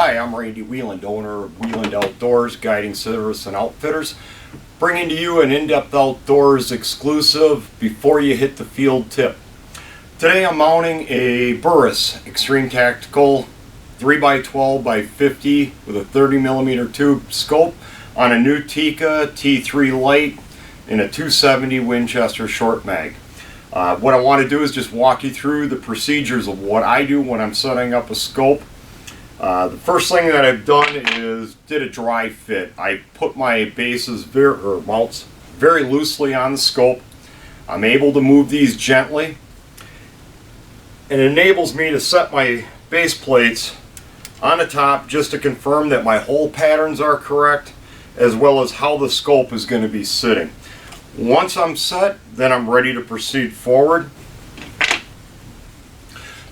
Hi, I'm Randy Wieland, owner of Wieland Outdoors Guiding Service and Outfitters, bringing to you an in-depth outdoors exclusive before you hit the field tip. Today I'm mounting a Burris Extreme Tactical 3x12x50 with a 30mm tube scope on a new Tikka T3 Lite in a 270 Winchester short mag. What I want to do is just walk you through the procedures of what I do when I'm setting up a scope. The first thing that I've done is did a dry fit. I put my bases mounts very loosely on the scope. I'm able to move these gently. It enables me to set my base plates on the top just to confirm that my hole patterns are correct, as well as how the scope is going to be sitting. Once I'm set, then I'm ready to proceed forward.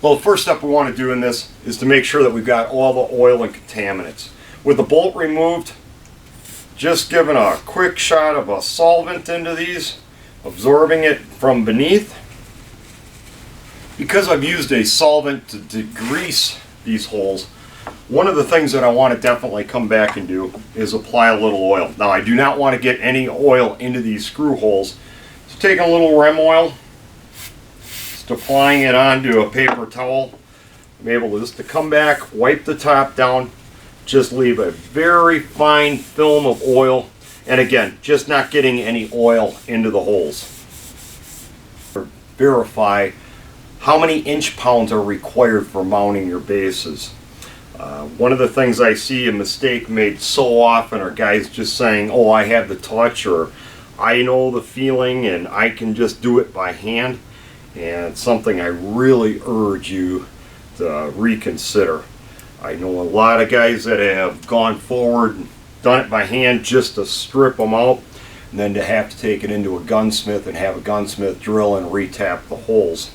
Well, the first step we want to do in this is to make sure that we've got all the oil and contaminants. With the bolt removed, just giving a quick shot of a solvent into these, absorbing it from beneath. Because I've used a solvent to degrease these holes, one of the things that I want to definitely come back and do is apply a little oil. Now, I do not want to get any oil into these screw holes, so taking a little Rem oil, applying it onto a paper towel, I'm able to just come back, wipe the top down, just leave a very fine film of oil, and again, just not getting any oil into the holes. Verify how many inch-pounds are required for mounting your bases. One of the things I see a mistake made so often are guys just saying, oh, I have the touch, or I know the feeling and I can just do it by hand. And it's something I really urge you to reconsider. I know a lot of guys that have gone forward and done it by hand just to strip them out, and then to have to take it into a gunsmith and have a gunsmith drill and retap the holes.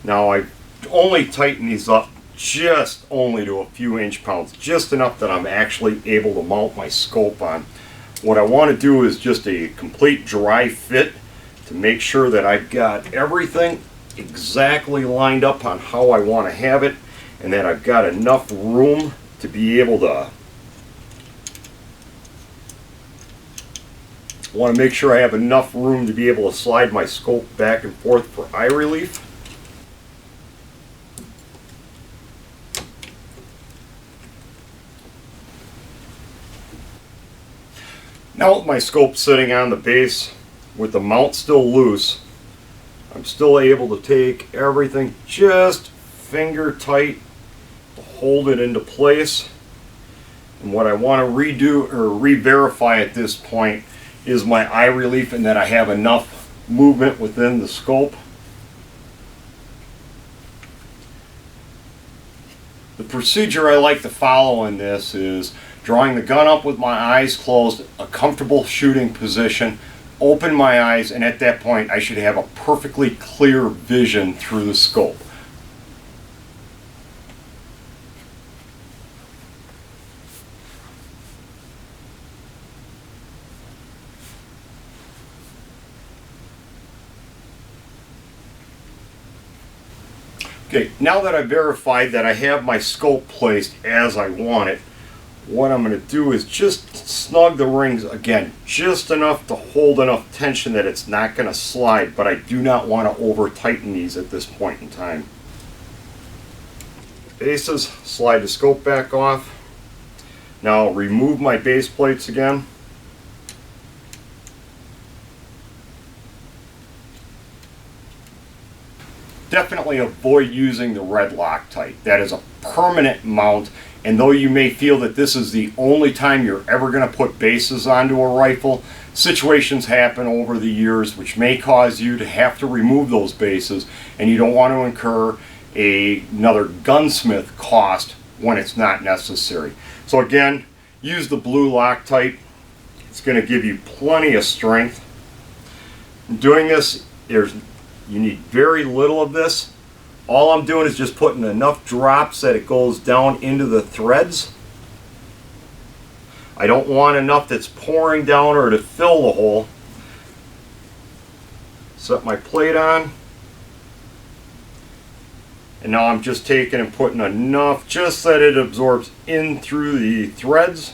Now, I only tighten these up just only to a few inch-pounds, just enough that I'm actually able to mount my scope on. What I want to do is just a complete dry fit to make sure that I've got everything exactly lined up on how I want to have it, and that I've got enough room to be able to make sure I have enough room to be able to slide my scope back and forth for eye relief. Now with my scope sitting on the base, with the mount still loose, I'm still able to take everything just finger tight to hold it into place. And what I want to redo or re-verify at this point is my eye relief and that I have enough movement within the scope. The procedure I like to follow in this is drawing the gun up with my eyes closed, a comfortable shooting position, open my eyes, and at that point I should have a perfectly clear vision through the scope. Okay, now that I've verified that I have my scope placed as I want it, what I'm going to do is just snug the rings again, just enough to hold enough tension that it's not going to slide, but I do not want to over tighten these at this point in time. Bases, slide the scope back off. Now I'll remove my base plates again. Definitely avoid using the red Loctite. That is a permanent mount, and though you may feel that this is the only time you're ever going to put bases onto a rifle, situations happen over the years which may cause you to have to remove those bases, and you don't want to incur another gunsmith cost when it's not necessary. So again, use the blue Loctite. It's going to give you plenty of strength. In doing this, you need very little of this. All I'm doing is just putting enough drops that it goes down into the threads. I don't want enough that's pouring down or to fill the hole. Set my plate on. And now I'm just taking and putting enough just that it absorbs in through the threads.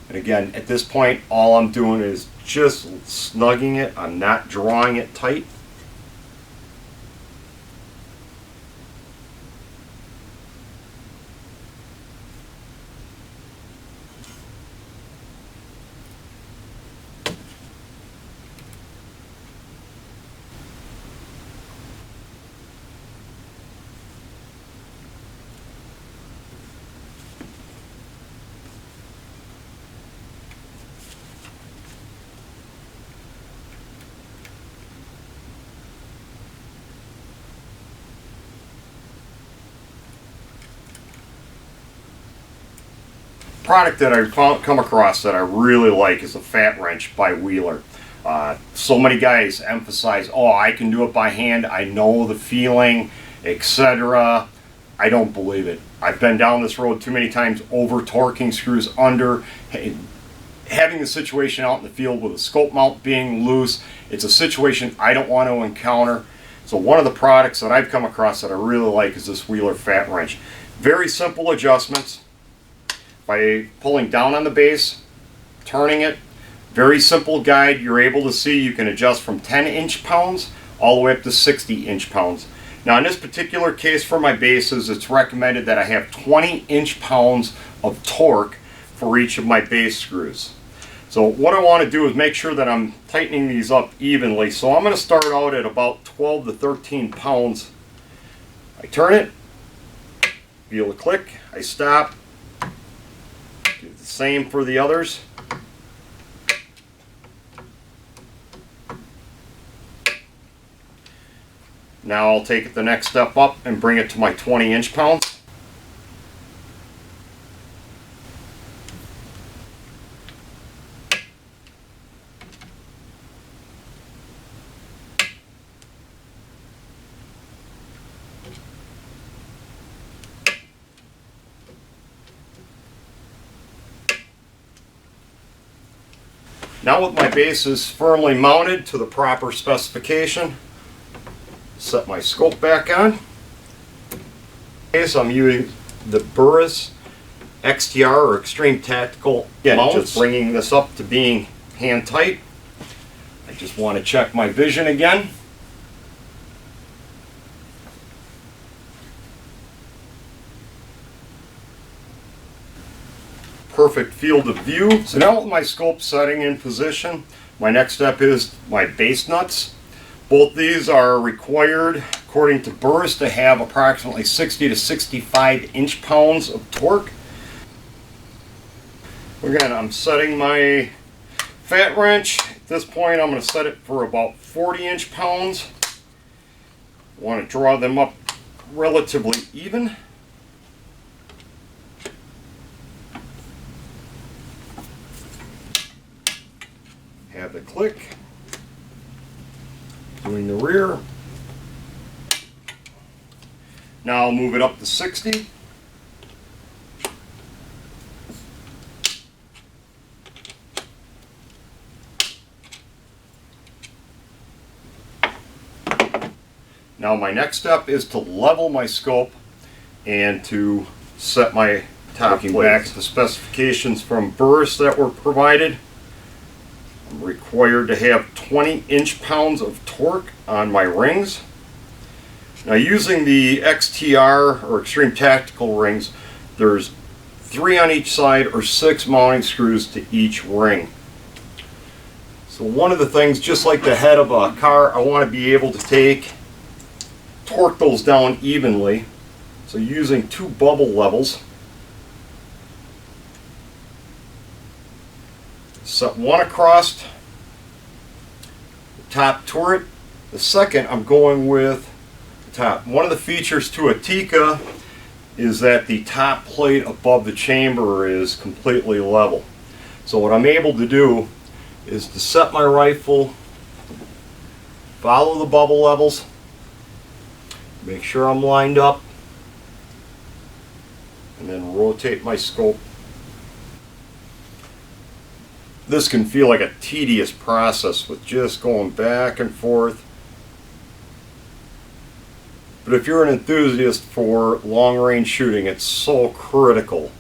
And again, at this point, all I'm doing is just snugging it. I'm not drawing it tight. Product that I've come across that I really like is a fat wrench by Wheeler. So many guys emphasize, oh, I can do it by hand, I know the feeling, etc. I don't believe it. I've been down this road too many times, over torquing screws under, having the situation out in the field with a scope mount being loose. It's a situation I don't want to encounter. So one of the products that I've come across that I really like is this Wheeler fat wrench. Very simple adjustments. By pulling down on the base, turning it, very simple guide. You're able to see you can adjust from 10 inch-pounds all the way up to 60 inch-pounds. Now in this particular case for my bases, it's recommended that I have 20 inch-pounds of torque for each of my base screws. So what I want to do is make sure that I'm tightening these up evenly. So I'm going to start out at about 12 to 13 pounds. I turn it, feel a click, I stop. Do the same for the others. Now I'll take it the next step up and bring it to my 20 inch-pounds. Now with my bases firmly mounted to the proper specification, set my scope back on. Okay, so I'm using the Burris XTR or Extreme Tactical mount, just bringing this up to being hand tight. I just want to check my vision again. Perfect field of view. So now with my scope setting in position, my next step is my base nuts. Both these are required, according to Burris, to have approximately 60 to 65 inch-pounds of torque. Again, I'm setting my fat wrench. At this point, I'm going to set it for about 40 inch-pounds. I want to draw them up relatively even. Have the click, doing the rear. Now I'll move it up to 60. Now my next step is to level my scope and to set my top plate. Back to the specifications from Burris that were provided. I'm required to have 20 inch-pounds of torque on my rings. Now using the XTR or Extreme Tactical rings, there's 3 on each side or 6 mounting screws to each ring. So one of the things, just like the head of a car, I want to be able to torque those down evenly. So using 2 bubble levels. Set one across the top turret. The second, I'm going with the top. One of the features to a Tikka is that the top plate above the chamber is completely level. So what I'm able to do is to set my rifle, follow the bubble levels, make sure I'm lined up, and then rotate my scope. this can feel like a tedious process with just going back and forth. But if you're an enthusiast for long-range shooting, it's so critical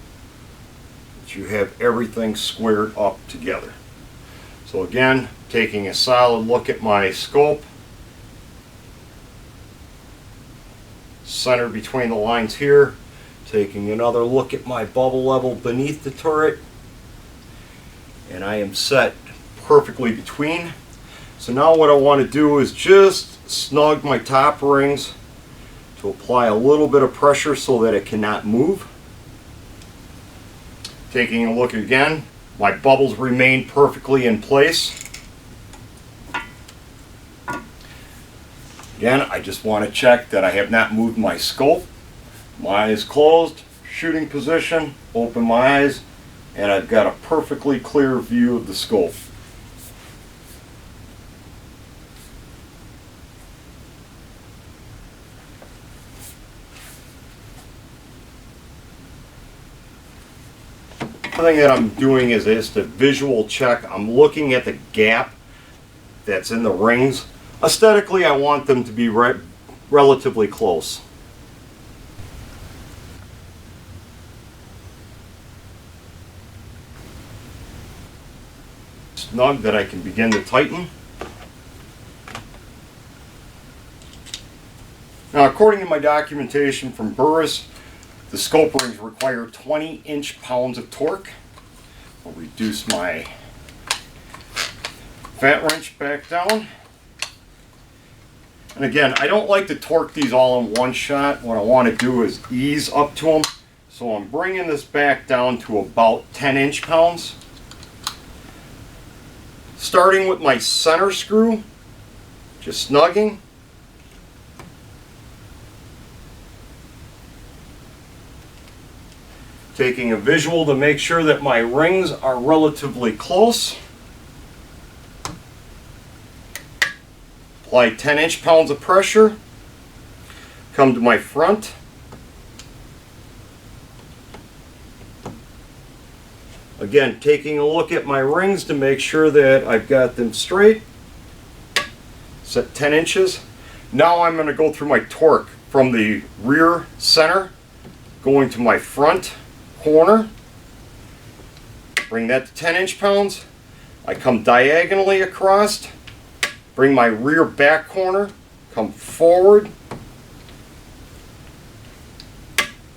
that you have everything squared up together. So again, taking a solid look at my scope, center between the lines here, taking another look at my bubble level beneath the turret, and I am set perfectly between. So now what I want to do is just snug my top rings to apply a little bit of pressure so that it cannot move. Taking a look again, my bubbles remain perfectly in place. Again, I just want to check that I have not moved my scope. My eyes closed, shooting position, open my eyes, and I've got a perfectly clear view of the scope. The thing that I'm doing is just a visual check. I'm looking at the gap that's in the rings. Aesthetically, I want them to be relatively close. Snug that I can begin to tighten. Now, according to my documentation from Burris, the scope rings require 20 inch-pounds of torque. I'll reduce my fat wrench back down. And again, I don't like to torque these all in one shot. What I want to do is ease up to them. So I'm bringing this back down to about 10 inch-pounds. Starting with my center screw, just snugging. Taking a visual to make sure that my rings are relatively close. Apply 10 inch-pounds of pressure. Come to my front. Again, taking a look at my rings to make sure that I've got them straight. Set 10 inches. Now I'm going to go through my torque from the rear center, going to my front corner. Bring that to 10 inch-pounds. I come diagonally across. Bring my rear back corner. Come forward.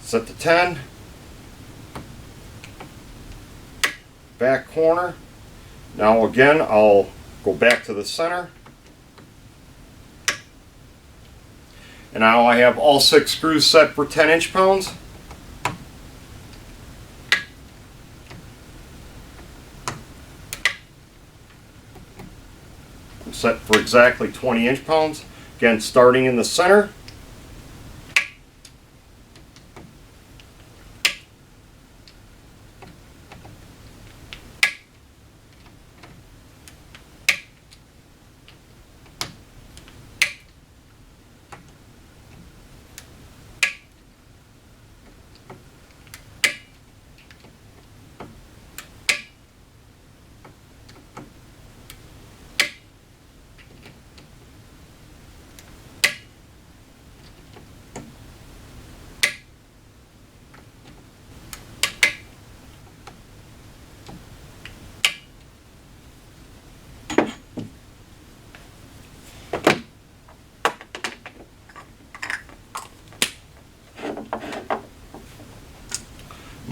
Set to 10. Back corner. Now again, I'll go back to the center. And now I have all 6 screws set for 10 inch-pounds. I'm set for exactly 20 inch-pounds. Again, starting in the center.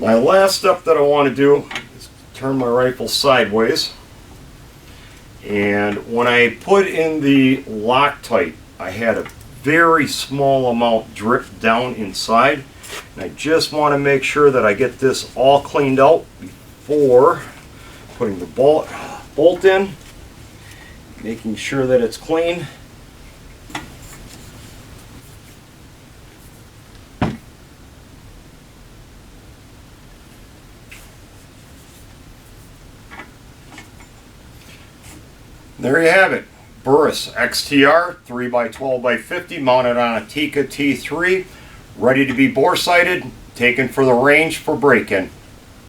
My last step that I want to do is turn my rifle sideways, and when I put in the Loctite, I had a very small amount drip down inside, and I just want to make sure that I get this all cleaned out before putting the bolt in, making sure that it's clean. There you have it, Burris XTR 3x12x50 mounted on a Tikka T3, ready to be bore sighted, taken for the range for break-in.